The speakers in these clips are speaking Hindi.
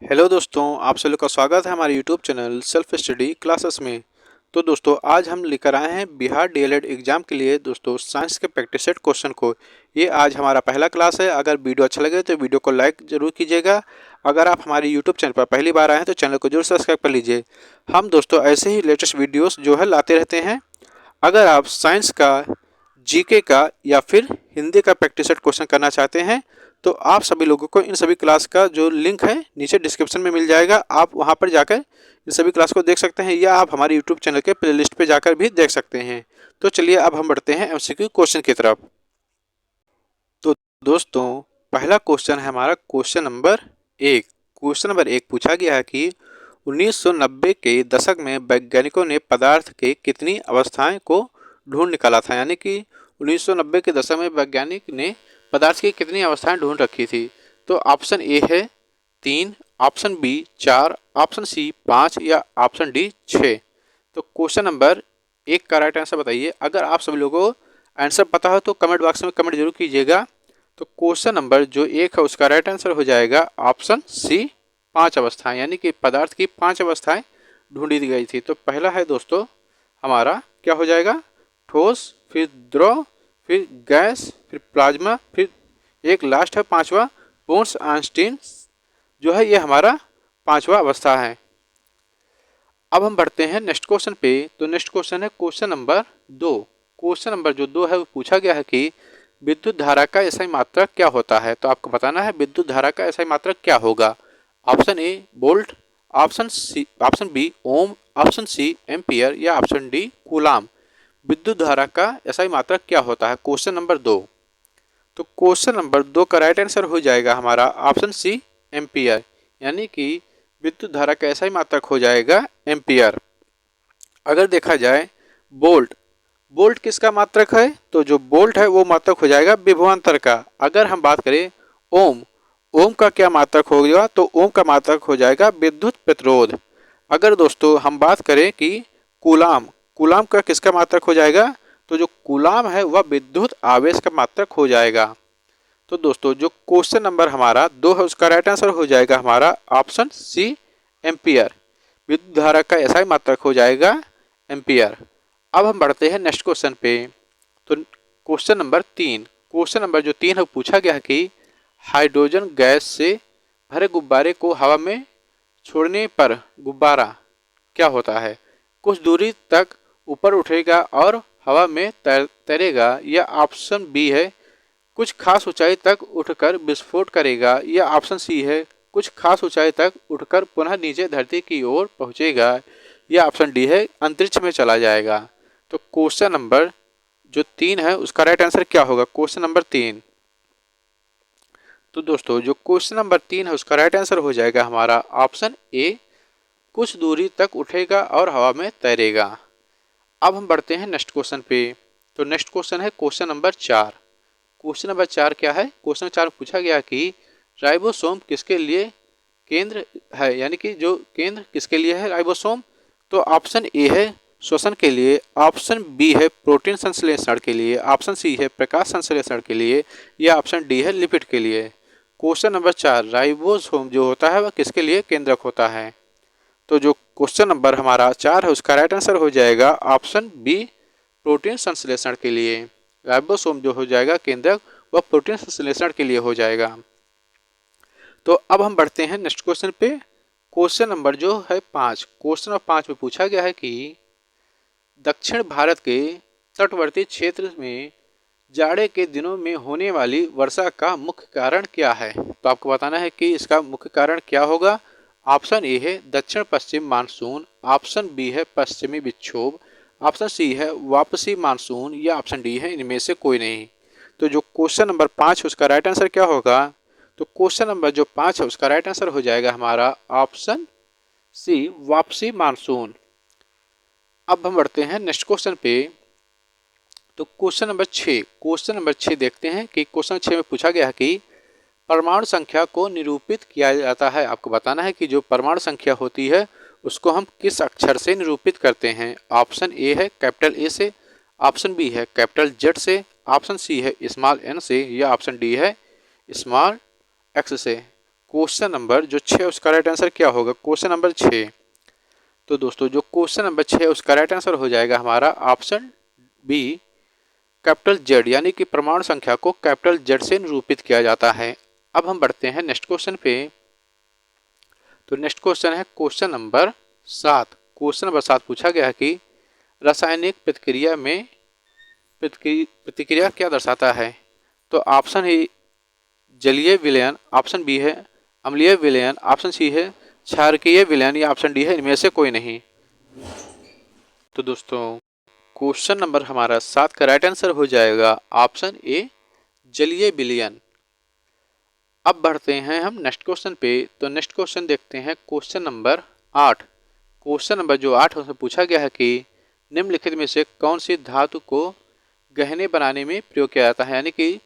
हेलो दोस्तों, आप सभी का स्वागत है हमारे YouTube channel self study classes में। तो दोस्तों आज हम लेकर आए हैं बिहार डीएलएड एग्जाम के लिए दोस्तों साइंस के प्रैक्टिस सेट क्वेश्चन को। ये आज हमारा पहला क्लास है। अगर वीडियो अच्छा लगे तो वीडियो को लाइक जरूर कीजिएगा। अगर आप हमारे यूट्यूब चैनल पर पहली बार आए हैं तो चैनल को जरूर सब्सक्राइब कर लीजिए। हम दोस्तों ऐसे ही लेटेस्ट वीडियोज़ जो है लाते रहते हैं। अगर आप साइंस का, जीके का या फिर हिंदी का प्रैक्टिस सेट क्वेश्चन करना चाहते हैं तो आप सभी लोगों को इन सभी क्लास का जो लिंक है नीचे डिस्क्रिप्शन में मिल जाएगा। आप वहां पर जाकर इन सभी क्लास को देख सकते हैं या आप हमारे यूट्यूब चैनल के प्लेलिस्ट पे जाकर भी देख सकते हैं। तो चलिए अब हम बढ़ते हैं एमसीक्यू क्वेश्चन की तरफ। तो दोस्तों पहला क्वेश्चन है हमारा क्वेश्चन नंबर एक। क्वेश्चन नंबर एक पूछा गया है कि 1990 के दशक में वैज्ञानिकों ने पदार्थ के कितनी अवस्थाएं को ढूंढ निकाला था। यानी कि 1990 के दशक में वैज्ञानिक ने पदार्थ की कितनी अवस्थाएं ढूंढ रखी थी। तो ऑप्शन ए है 3, ऑप्शन बी 4, ऑप्शन सी 5 या ऑप्शन डी 6। तो क्वेश्चन नंबर एक का राइट आंसर बताइए। अगर आप सभी लोगों को आंसर पता हो तो कमेंट बॉक्स में कमेंट जरूर कीजिएगा। तो क्वेश्चन नंबर जो एक है उसका राइट आंसर हो जाएगा ऑप्शन सी 5 अवस्थाएं, यानी कि पदार्थ की 5 अवस्थाएं ढूंढी गई थी। तो पहला है दोस्तों हमारा क्या हो जाएगा, ठोस, फिर द्रव, फिर गैस, फिर प्लाज्मा, फिर एक लास्ट है पांचवा बोन्स आइंस्टीन जो है ये हमारा पांचवा अवस्था है। अब हम बढ़ते हैं नेक्स्ट क्वेश्चन पे। तो नेक्स्ट क्वेश्चन है क्वेश्चन नंबर 2। क्वेश्चन नंबर जो 2 है वो पूछा गया है कि विद्युत धारा का एसआई मात्रक क्या होता है। तो आपको बताना है विद्युत धारा का एसआई मात्रक क्या होगा। Option A volt, option B ohm, option C ampere या ऑप्शन डी कूलाम। विद्युत धारा का एसआई मात्रक क्या होता है, क्वेश्चन नंबर 2। तो क्वेश्चन नंबर 2 का राइट आंसर हो जाएगा हमारा ऑप्शन सी एम्पियर, यानी कि विद्युत धारा का एसआई मात्रक हो जाएगा एम्पियर। अगर देखा जाए वोल्ट, वोल्ट किसका मात्रक है, तो जो वोल्ट है वो मात्रक हो जाएगा विभवांतर का। अगर हम बात करें ओम, ओम का क्या मात्रक होगा, तो ओम का मात्रक हो जाएगा विद्युत प्रतिरोध। अगर दोस्तों हम बात करें कि कूलाम, कूलाम का किसका मात्रक हो जाएगा, तो जो कूलाम है वह विद्युत आवेश का मात्रक हो जाएगा। तो दोस्तों जो क्वेश्चन नंबर हमारा 2 है उसका राइट आंसर हो जाएगा हमारा ऑप्शन सी एम्पियर। विद्युत धारा का एसआई मात्रक हो जाएगा एम्पियर। अब हम बढ़ते हैं नेक्स्ट क्वेश्चन पे। तो क्वेश्चन नंबर 3, क्वेश्चन नंबर जो 3 है पूछा गया है कि हाइड्रोजन गैस से भरे गुब्बारे को हवा में छोड़ने पर गुब्बारा क्या होता है, कुछ दूरी तक ऊपर उठेगा और हवा में तैरेगा, या ऑप्शन बी है कुछ खास ऊंचाई तक उठकर विस्फोट करेगा, या ऑप्शन सी है कुछ खास ऊंचाई तक उठकर पुनः नीचे धरती की ओर पहुंचेगा, या ऑप्शन डी है अंतरिक्ष में चला जाएगा। तो क्वेश्चन नंबर जो 3 है उसका राइट आंसर क्या होगा, क्वेश्चन नंबर 3। तो दोस्तों जो क्वेश्चन नंबर 3 है उसका राइट आंसर हो जाएगा हमारा ऑप्शन ए कुछ दूरी तक उठेगा और हवा में तैरेगा। अब हम बढ़ते हैं नेक्स्ट क्वेश्चन पे। तो नेक्स्ट क्वेश्चन है क्वेश्चन नंबर 4। क्वेश्चन नंबर 4 क्या है, क्वेश्चन 4 पूछा गया कि राइबोसोम किसके लिए केंद्र है, यानी कि जो केंद्र किसके लिए है राइबोसोम। तो ऑप्शन ए है श्वसन के लिए, ऑप्शन बी है प्रोटीन संश्लेषण के लिए, ऑप्शन सी है प्रकाश संश्लेषण के लिए, या ऑप्शन डी है लिपिड के लिए। क्वेश्चन नंबर 4 राइबोसोम जो होता है वह किसके लिए केंद्रक होता है। तो जो क्वेश्चन नंबर हमारा 4 है उसका राइट आंसर हो जाएगा ऑप्शन बी प्रोटीन संश्लेषण के लिए। राइबोसोम जो हो जाएगा केंद्रक वह प्रोटीन संश्लेषण के लिए हो जाएगा। तो अब हम बढ़ते हैं नेक्स्ट क्वेश्चन पे। क्वेश्चन नंबर जो है 5, क्वेश्चन नंबर 5 में पूछा गया है कि दक्षिण भारत के तटवर्ती क्षेत्र में जाड़े के दिनों में होने वाली वर्षा का मुख्य कारण क्या है। तो आपको बताना है कि इसका मुख्य कारण क्या होगा। ऑप्शन ए है दक्षिण पश्चिम मानसून, ऑप्शन बी है पश्चिमी विक्षोभ, ऑप्शन सी है वापसी मानसून, या ऑप्शन डी है इनमें से कोई नहीं। तो जो क्वेश्चन नंबर 5 उसका राइट आंसर क्या होगा, तो क्वेश्चन नंबर जो 5 है उसका राइट आंसर हो जाएगा हमारा ऑप्शन सी वापसी मानसून। अब हम बढ़ते हैं नेक्स्ट क्वेश्चन पे। तो क्वेश्चन नंबर 6, क्वेश्चन नंबर 6 देखते हैं कि क्वेश्चन 6 में पूछा गया है कि परमाणु संख्या को निरूपित किया जाता है। आपको बताना है कि जो परमाणु संख्या होती है उसको हम किस अक्षर से निरूपित करते हैं। ऑप्शन ए है कैपिटल ए से, ऑप्शन बी है कैपिटल जेड से, ऑप्शन सी है स्मॉल एन से, या ऑप्शन डी है स्मॉल एक्स से। क्वेश्चन नंबर जो 6 उसका राइट आंसर क्या होगा, क्वेश्चन नंबर 6। तो दोस्तों जो क्वेश्चन नंबर 6 उसका राइट आंसर हो जाएगा हमारा ऑप्शन बी, कैपिटल जेड, यानी कि परमाणु संख्या को कैपिटल जेड से निरूपित किया जाता है। अब हम बढ़ते हैं नेक्स्ट क्वेश्चन पे। तो नेक्स्ट क्वेश्चन है क्वेश्चन नंबर 7। क्वेश्चन नंबर 7 पूछा गया है कि रासायनिक प्रतिक्रिया में प्रतिक्रिया क्या दर्शाता है। तो ऑप्शन है जलीय विलयन, ऑप्शन बी है अम्लीय विलयन, ऑप्शन सी है क्षारकीय विलयन या ऑप्शन डी है इनमें से कोई नहीं। तो दोस्तों क्वेश्चन नंबर हमारा 7 का राइट आंसर हो जाएगा ऑप्शन ए जलीय विलयन। अब बढ़ते हैं हम नेक्स्ट क्वेश्चन पे। तो नेक्स्ट क्वेश्चन देखते हैं क्वेश्चन नंबर 8। क्वेश्चन नंबर जो 8 उसमें पूछा गया है कि निम्नलिखित में से कौन सी धातु को गहने बनाने में प्रयोग किया जाता है, यानी कि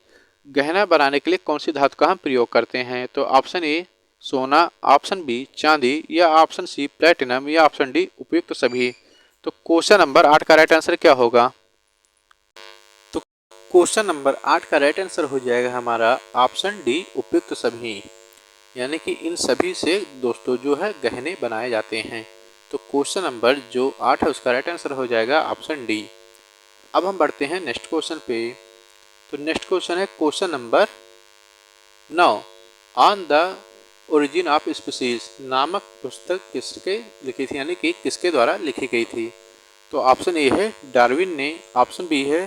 गहना बनाने के लिए कौन सी धातु का हम प्रयोग करते हैं। तो ऑप्शन ए सोना, ऑप्शन बी चांदी या ऑप्शन सी प्लेटिनम या ऑप्शन डी उपयुक्त सभी। तो क्वेश्चन नंबर 8 का राइट आंसर क्या होगा। तो क्वेश्चन नंबर 8 का राइट आंसर हो जाएगा हमारा ऑप्शन डी उपयुक्त सभी, यानी कि इन सभी से दोस्तों जो है गहने बनाए जाते हैं। तो क्वेश्चन नंबर जो 8 है उसका राइट आंसर हो जाएगा ऑप्शन डी। अब हम बढ़ते हैं नेक्स्ट क्वेश्चन पे। तो नेक्स्ट क्वेश्चन है question number 9। On the origin of species नामक पुस्तक किसके लिखी थी, यानी कि किसके द्वारा लिखी गई थी। तो ऑप्शन ए है डार्विन ने, ऑप्शन बी है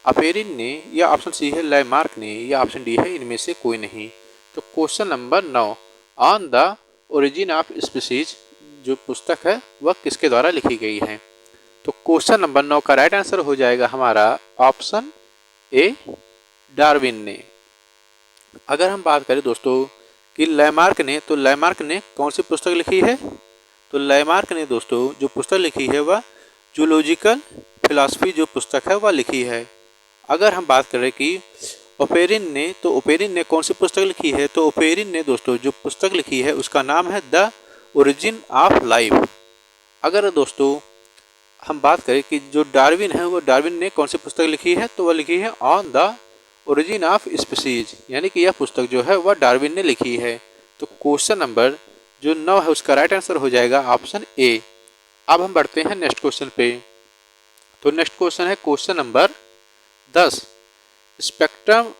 अपेरिन ने या ऑप्शन सी है लैमार्क ने या ऑप्शन डी है इनमें से कोई नहीं। तो question number 9 on the origin of species जो पुस्तक है वह किसके द्वारा लिखी गई है। तो क्वेश्चन नंबर 9 का राइट आंसर हो जाएगा हमारा ऑप्शन ए डार्विन ने। अगर हम बात करें दोस्तों कि लैमार्क ने, तो लैमार्क ने कौन सी पुस्तक लिखी है। तो लैमार्क ने दोस्तों जो पुस्तक लिखी है वह जूलॉजिकल फिलॉसफी जो पुस्तक है वह लिखी है। अगर हम बात करें कि ओपेरिन ने, तो ओपेरिन ने कौन सी पुस्तक लिखी है। तो ओपेरिन ने दोस्तों जो पुस्तक लिखी है उसका नाम है द ओरिजिन ऑफ लाइफ। अगर दोस्तों हम बात करें कि जो डार्विन है वो डार्विन ने कौन सी पुस्तक लिखी है, तो वह लिखी है on the origin of species, यानी कि यह पुस्तक जो है वह डार्विन ने लिखी है। तो क्वेश्चन नंबर जो 9 है उसका राइट आंसर हो जाएगा ऑप्शन ए। अब हम बढ़ते हैं नेक्स्ट क्वेश्चन पे। तो नेक्स्ट क्वेश्चन है क्वेश्चन नंबर 10। स्पेक्ट्रम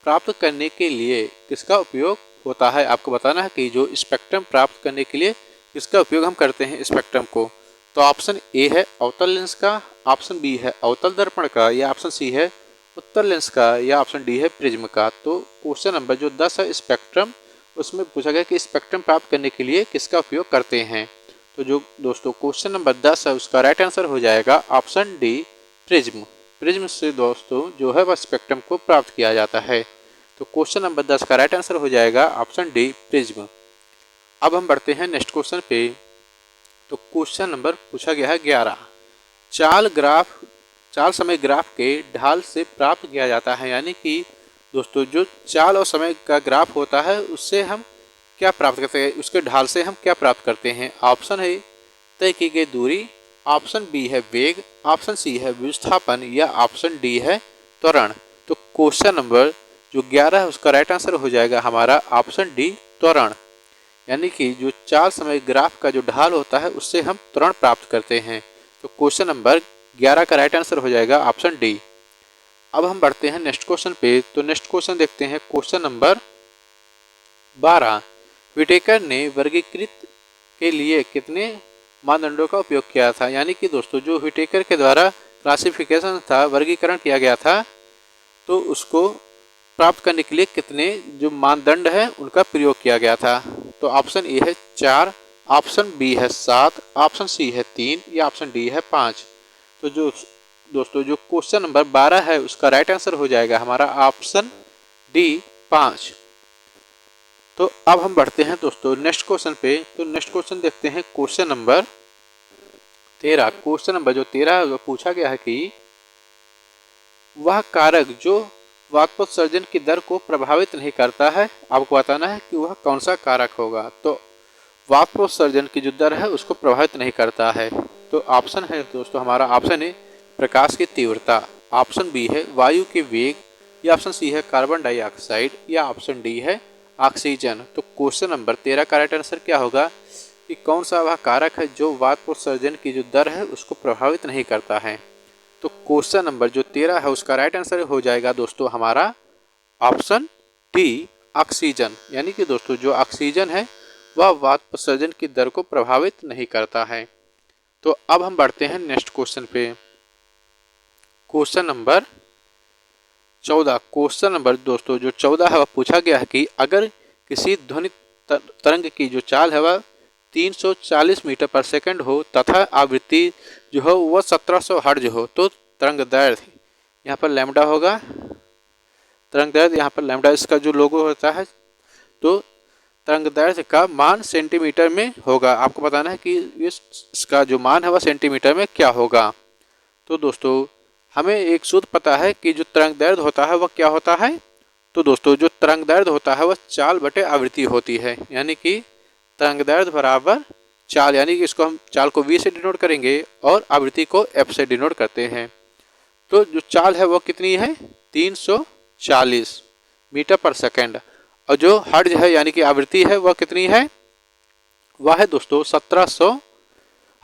प्राप्त करने के लिए किसका उपयोग होता है। आपको बताना है कि जो स्पेक्ट्रम प्राप्त करने के लिए किसका उपयोग हम करते हैं स्पेक्ट्रम को। तो ऑप्शन ए है अवतल लेंस का, ऑप्शन बी है अवतल दर्पण का या ऑप्शन सी है उत्तल लेंस का या ऑप्शन डी है प्रिज्म का। तो क्वेश्चन नंबर जो 10 है स्पेक्ट्रम, उसमें पूछा गया कि स्पेक्ट्रम प्राप्त करने के लिए किसका उपयोग करते हैं। तो जो दोस्तों क्वेश्चन नंबर 10 है उसका राइट आंसर हो जाएगा ऑप्शन डी प्रिज्म। प्रिज्म से दोस्तों जो है वह स्पेक्ट्रम को प्राप्त किया जाता है। तो क्वेश्चन नंबर 10 का राइट आंसर हो जाएगा ऑप्शन डी प्रिज्म। अब हम बढ़ते हैं नेक्स्ट क्वेश्चन पे। तो क्वेश्चन नंबर पूछा गया है 11। चाल समय ग्राफ के ढाल से प्राप्त किया जाता है, यानी कि दोस्तों जो चाल और समय का ग्राफ होता है उससे हम क्या प्राप्त करते हैं, उसके ढाल से हम क्या प्राप्त करते हैं। ऑप्शन है तय की गई दूरी, ऑप्शन बी है वेग, ऑप्शन सी है विस्थापन या ऑप्शन डी है त्वरण। तो क्वेश्चन नंबर जो 11 है उसका राइट आंसर हो जाएगा हमारा ऑप्शन डी त्वरण, यानी कि जो चाल समय ग्राफ का जो ढाल होता है उससे हम त्वरण प्राप्त करते हैं। तो क्वेश्चन नंबर 11 का राइट आंसर हो जाएगा ऑप्शन डी। अब हम बढ़ते हैं नेक्स्ट क्वेश्चन पे। तो नेक्स्ट क्वेश्चन देखते हैं क्वेश्चन नंबर 12। व्हिटेकर ने वर्गीकृत के लिए कितने मानदंडों का उपयोग किया था, यानी कि दोस्तों जो व्हिटेकर के द्वारा क्लासिफिकेशन था, वर्गीकरण किया गया था, तो उसको प्राप्त करने के लिए कितने जो मानदंड है उनका प्रयोग किया गया था। तो ऑप्शन ए है 4, ऑप्शन बी है 7, ऑप्शन सी है 3 या ऑप्शन डी है 5। तो जो दोस्तों जो क्वेश्चन नंबर 12 है उसका राइट आंसर हो जाएगा हमारा ऑप्शन डी 5। तो अब हम बढ़ते हैं दोस्तों नेक्स्ट क्वेश्चन पे। तो नेक्स्ट क्वेश्चन देखते हैं क्वेश्चन नंबर 13। क्वेश्चन नंबर जो 13 है पूछा गया है कि वह कारक जो वाष्पोत्सर्जन की दर को प्रभावित नहीं करता है, आपको बताना है कि वह कौन सा कारक होगा। तो वाष्पोत्सर्जन की जो दर है उसको प्रभावित नहीं करता है। तो ऑप्शन है दोस्तों हमारा ऑप्शन ए प्रकाश की तीव्रता, ऑप्शन बी है वायु के वेग या ऑप्शन सी है कार्बन डाइऑक्साइड या ऑप्शन डी है ऑक्सीजन। तो क्वेश्चन नंबर 13 का राइट आंसर क्या होगा कि कौन सा वह कारक है जो वाष्प उत्सर्जन की जो दर है उसको प्रभावित नहीं करता है। तो क्वेश्चन नंबर जो 13 है उसका राइट आंसर हो जाएगा दोस्तों हमारा ऑप्शन डी ऑक्सीजन। यानी कि दोस्तों जो ऑक्सीजन है वह वाष्प उत्सर्जन की दर को प्रभावित नहीं करता है। तो अब हम बढ़ते हैं नेक्स्ट क्वेश्चन पे। Question number 14। क्वेश्चन नंबर दोस्तों जो 14 है वह पूछा गया है कि अगर किसी ध्वनि तरंग की जो चाल है वह 340 मीटर पर सेकंड हो तथा आवृत्ति जो हो वह 1700 हर्ट्ज हो तो तरंग दैर्घ्य यहाँ पर लैम्डा होगा। तरंग दैर्घ्य यहाँ पर लैम्डा इसका जो लोगो होता है। तो तरंग दैर्घ्य का मान सेंटीमीटर में होगा। आपको बताना है कि इसका जो मान है वह सेंटीमीटर में क्या होगा। तो दोस्तों हमें एक सूत्र पता है कि जो तरंग दैर्घ्य होता है वह क्या होता है। तो दोस्तों जो तरंग दैर्घ्य होता है वह चाल बटे आवृत्ति होती है। यानी कि तरंग दैर्घ्य बराबर चाल, यानी कि इसको हम चाल को v से डिनोट करेंगे और आवृत्ति को f से डिनोट करते हैं। तो जो चाल है वो कितनी है 340 मीटर पर सेकंड और जो हर्ट्ज है यानी कि आवृत्ति है वह कितनी है, वह है दोस्तों 1700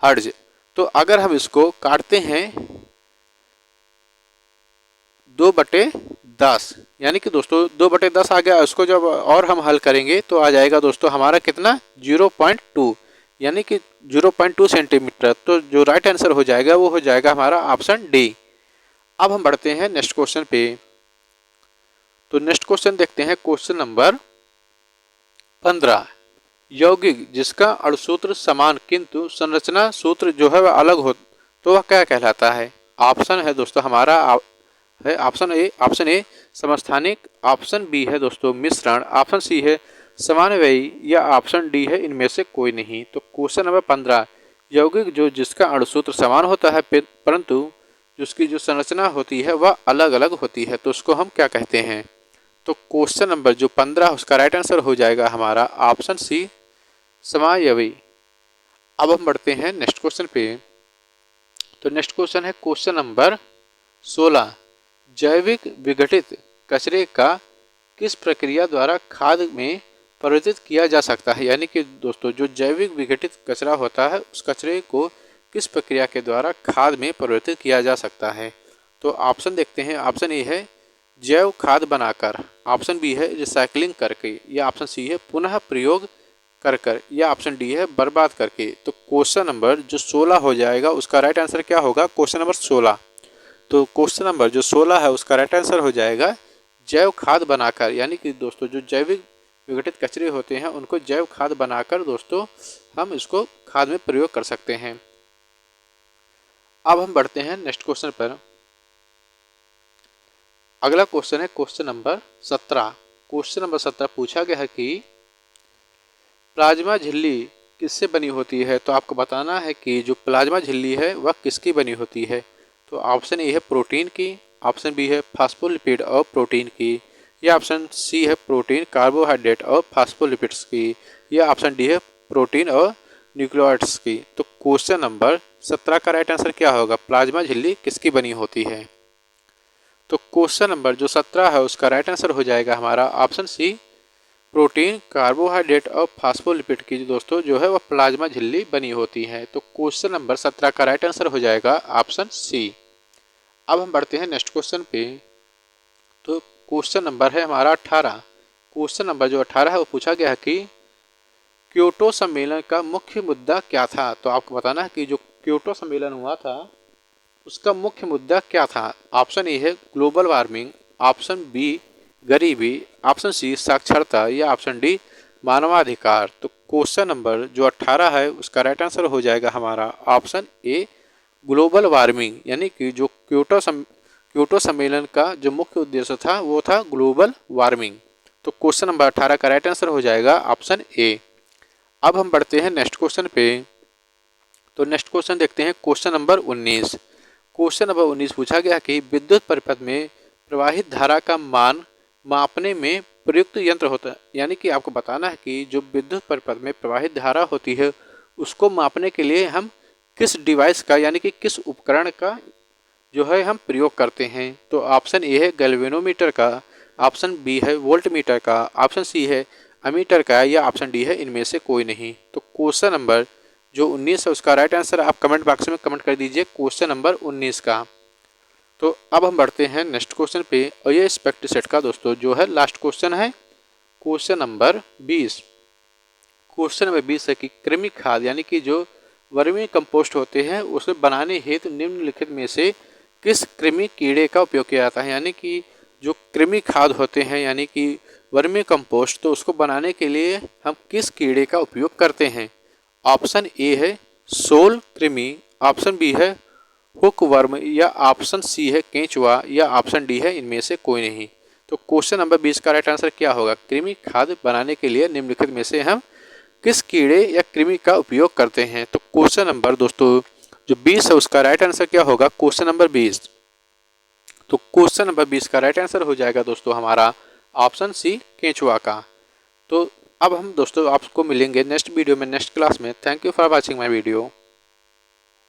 हर्ट्ज। तो अगर हम इसको काटते हैं 2/10 यानी कि दोस्तों 2/10 आ गया। उसको जब और हम हल करेंगे तो आ जाएगा दोस्तों हमारा कितना 0.2 यानी कि 0.2 सेंटीमीटर। तो जो राइट आंसर हो जाएगा वो हो जाएगा हमारा ऑप्शन डी। अब हम बढ़ते हैं नेक्स्ट क्वेश्चन पे। तो नेक्स्ट क्वेश्चन देखते हैं क्वेश्चन नंबर 15। यौगिक जिसका अणुसूत्र समान किंतु संरचना सूत्र जो है वह अलग हो तो वह क्या कहलाता है। ऑप्शन है दोस्तों हमारा है ऑप्शन ए समस्थानिक, ऑप्शन बी है दोस्तों मिश्रण, ऑप्शन सी है समानव्ययी या ऑप्शन डी है इनमें से कोई नहीं। तो क्वेश्चन नंबर 15। यौगिक जो जिसका अणुसूत्र समान होता है परंतु जिसकी जो संरचना होती है वह अलग अलग होती है तो उसको हम क्या कहते हैं। तो क्वेश्चन नंबर जो 15 उसका राइट आंसर हो जाएगा हमारा ऑप्शन सी समावयवी। अब हम बढ़ते हैं नेक्स्ट क्वेश्चन पे। तो नेक्स्ट क्वेश्चन है क्वेश्चन नंबर 16। जैविक विघटित कचरे का किस प्रक्रिया द्वारा खाद में परिवर्तित किया जा सकता है। यानी कि दोस्तों जो जैविक विघटित कचरा होता है उस कचरे को किस प्रक्रिया के द्वारा खाद में परिवर्तित किया जा सकता है। तो ऑप्शन देखते हैं। ऑप्शन ए है जैव खाद बनाकर, ऑप्शन बी है रिसाइकलिंग करके, या ऑप्शन सी है पुनः प्रयोग कर या ऑप्शन डी है बर्बाद करके। तो क्वेश्चन नंबर जो 16 हो जाएगा उसका राइट आंसर क्या होगा क्वेश्चन नंबर 16। तो क्वेश्चन नंबर जो 16 है उसका राइट आंसर हो जाएगा जैव खाद बनाकर। यानी कि दोस्तों जो जैविक विघटित कचरे होते हैं उनको जैव खाद बनाकर दोस्तों हम इसको खाद में प्रयोग कर सकते हैं। अब हम बढ़ते हैं नेक्स्ट क्वेश्चन पर। अगला क्वेश्चन है क्वेश्चन नंबर 17। क्वेश्चन नंबर 17 पूछा गया है कि प्लाज्मा झिल्ली किससे बनी होती है। तो आपको बताना है कि जो प्लाज्मा झिल्ली है वह किसकी बनी होती है। तो ऑप्शन ए है प्रोटीन की, ऑप्शन बी है फास्फोलिपिड और प्रोटीन की, या ऑप्शन सी है प्रोटीन कार्बोहाइड्रेट और फास्फोलिपिड्स की, या ऑप्शन डी है प्रोटीन और न्यूक्लियोटाइड्स की। तो क्वेश्चन नंबर 17 का राइट आंसर क्या होगा, प्लाज्मा झिल्ली किसकी बनी होती है। तो क्वेश्चन नंबर जो 17 है उसका राइट आंसर हो जाएगा हमारा ऑप्शन सी प्रोटीन कार्बोहाइड्रेट और फास्फोलिपिड की दोस्तों जो है वह प्लाज्मा झिल्ली बनी होती है। तो क्वेश्चन नंबर 17 का राइट आंसर हो जाएगा ऑप्शन सी। अब हम बढ़ते हैं नेक्स्ट क्वेश्चन पे। तो क्वेश्चन नंबर है हमारा 18। क्वेश्चन नंबर जो 18 है वो पूछा गया है कि क्योटो सम्मेलन का मुख्य मुद्दा क्या था। तो आपको बताना है कि जो क्योटो सम्मेलन हुआ था उसका मुख्य मुद्दा क्या था। ऑप्शन ए है ग्लोबल वार्मिंग, ऑप्शन बी गरीबी, ऑप्शन सी साक्षरता, या ऑप्शन डी मानवाधिकार। तो क्वेश्चन नंबर जो 18 है उसका राइट आंसर हो जाएगा हमारा ऑप्शन ए ग्लोबल वार्मिंग। यानी कि जो क्योटो सम्मेलन का जो मुख्य उद्देश्य था वो था ग्लोबल वार्मिंग। तो क्वेश्चन नंबर 18 का राइट आंसर हो जाएगा ऑप्शन ए। अब हम बढ़ते हैं नेक्स्ट क्वेश्चन पे। तो नेक्स्ट क्वेश्चन देखते हैं क्वेश्चन नंबर 19। क्वेश्चन नंबर 19 पूछा गया कि विद्युत परिपथ में प्रवाहित धारा का मान मापने में प्रयुक्त यंत्र होता है। यानी कि आपको बताना है कि जो विद्युत परिपथ में प्रवाहित धारा होती है उसको मापने के लिए हम किस डिवाइस का यानी कि किस उपकरण का जो है हम प्रयोग करते हैं। तो ऑप्शन ए है गैल्वेनोमीटर का, ऑप्शन बी है वोल्टमीटर का, ऑप्शन सी है अमीटर का है या ऑप्शन डी है इनमें से कोई नहीं। तो क्वेश्चन नंबर जो 19 है उसका राइट आंसर आप कमेंट बॉक्स में कमेंट कर दीजिए क्वेश्चन नंबर 19 का। तो अब हम बढ़ते हैं नेक्स्ट क्वेश्चन पे और ये स्पेक्ट सेट का दोस्तों जो है लास्ट क्वेश्चन है क्वेश्चन नंबर 20। क्वेश्चन नंबर 20 है कि कृमि खाद यानी कि जो वर्मी कंपोस्ट होते हैं उसे बनाने हेतु निम्नलिखित में से किस कृमि कीड़े का उपयोग किया जाता है। यानी कि जो कृमि खाद होते हैं यानी कि वर्मी कंपोस्ट, तो उसको बनाने के लिए हम किस कीड़े का उपयोग करते हैं। ऑप्शन ए है सोल कृमि, ऑप्शन बी है हुक वर्म, या ऑप्शन सी है केंचुआ, या ऑप्शन डी है इनमें से कोई नहीं। तो क्वेश्चन नंबर 20 का राइट आंसर क्या होगा। कृमि खाद बनाने के लिए निम्नलिखित में से हम किस कीड़े या कृमि का उपयोग करते हैं। तो क्वेश्चन नंबर दोस्तों जो 20 है उसका राइट आंसर क्या होगा क्वेश्चन नंबर 20। तो क्वेश्चन नंबर 20 का राइट आंसर हो जाएगा दोस्तों हमारा ऑप्शन सी केंचुआ का। तो अब हम दोस्तों आपको मिलेंगे नेक्स्ट वीडियो में नेक्स्ट क्लास में। Thank you for watching my video.